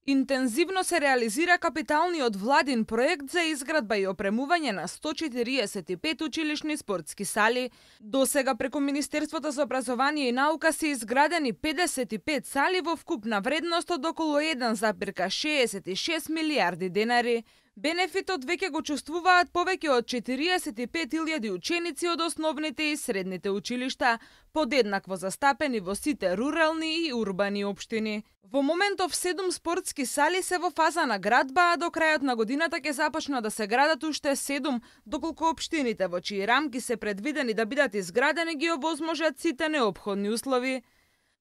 Интензивно се реализира капиталниот владин проект за изградба и опремување на 145 училишни спортски сали. Досега преку Министерството за образование и наука се изградени 55 сали во вкупна вредност од околу 1,66 милиарди денари. Бенефитот веќе го чувствуваат повеќе од 45.000 ученици од основните и средните училишта, подеднакво застапени во сите рурални и урбани општини. Во моментов 7 спортски сали се во фаза на градба, а до крајот на годината ќе започнат да се градат уште 7, доколку општините во чии рамки се предвидени да бидат изградени ги овозможат сите неопходни услови.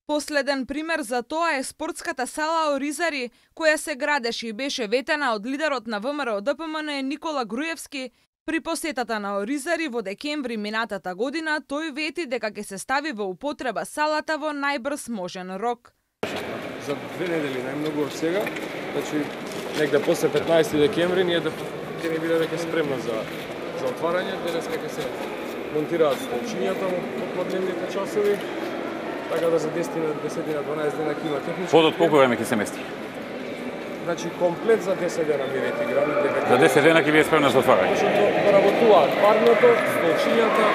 Последен пример за тоа е спортската сала Оризари, која се градеше и беше ветена од лидерот на ВМРО-ДПМН Никола Груевски. При посетата на Оризари во декември минатата година, тој вети дека ќе се стави во употреба салата во најбрз можен рок. За 2 недели најмногу од сега, значи негде после 15 декември ние ќе не биде веќе спремна за отварање, денеска ќе се монтираат столчињата во попладневните часови. Така да за 10 на 12 дена ќе има технички. Подот колку време ќе се мести? Значи комплет за 10 дена ми вети градот дека за 10 дена ќе биде спремна за отварање. Да работуваат парното, столчињата,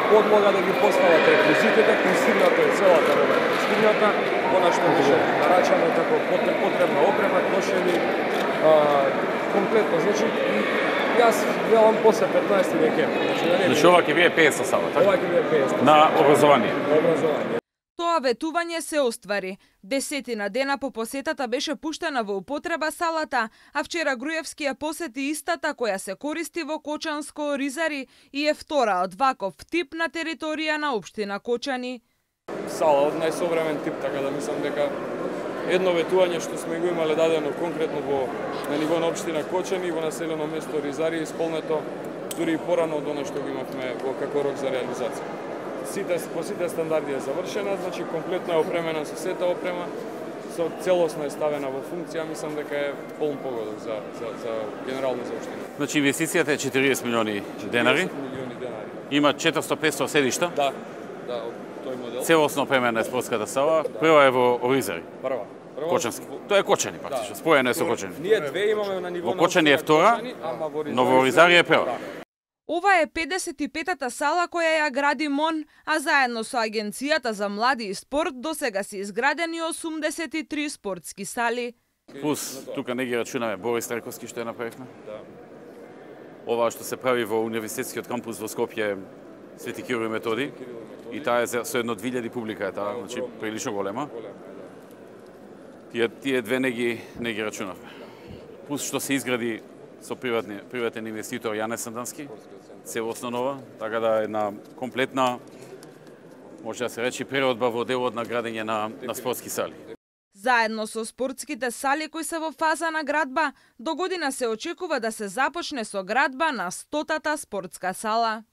подлога да ги постават реквизитите, пристигната е целата роба пристигната, коначно беше нарачано како потребна опрема, кошеви, комплетно. Значи јас велам после 15 декември. Значи ова ќе биде 50 сала, така? Ова ќе биде 50. На образование. Тоа ветување се оствари. 10 дена по посетата беше пуштена во употреба салата, а вчера Груевски ја посети истата која се користи во Кочанско Оризари и е втора од ваков тип на територија на општина Кочани. Сала од најсовремен тип, така да мислам дека едно ветување што сме го имале дадено конкретно на ниво на општина Кочани и во населено место Оризари исполнето дури и порано од она што го имавме како рок за реализација. По сите стандарди е завршена, значи комплетно е опремена со сета опрема, со целосно е ставена во функција, мислам дека е полн погодок за генерално за општина. Значи инвестицијата е 40 милиони денари. Има 400-500 седишта. Да, од тој модел. Целосно опремена е спортската сала. Прва е во Оризари. Прва. Кочански. Тоа е Кочани практично, споено е со Кочани. Ние две имаме на ниво во Кочани е втора, но во Оризари е прва. Ова е 55-та сала која ја гради МОН, а заедно со Агенцијата за млади и спорт досега се изградени 83 спортски сали. Плюс, тука не ги рачунаме Борис Трековски што ја направивме. Да. Ова што се прави во универзитетскиот кампус во Скопје, Свети Кирил и Методи, и таа е со едно 2000 публика, таа, значи прилично голема. Тие две не ги рачунавме. Плюс што се изгради со приватен инвеститор Јане Сандански, целосно нова, така да една комплетна, може да се рече, преродба во делот на градење на спортски сали. Заедно со спортските сали кои се во фаза на градба, до година се очекува да се започне со градба на 100-та спортска сала.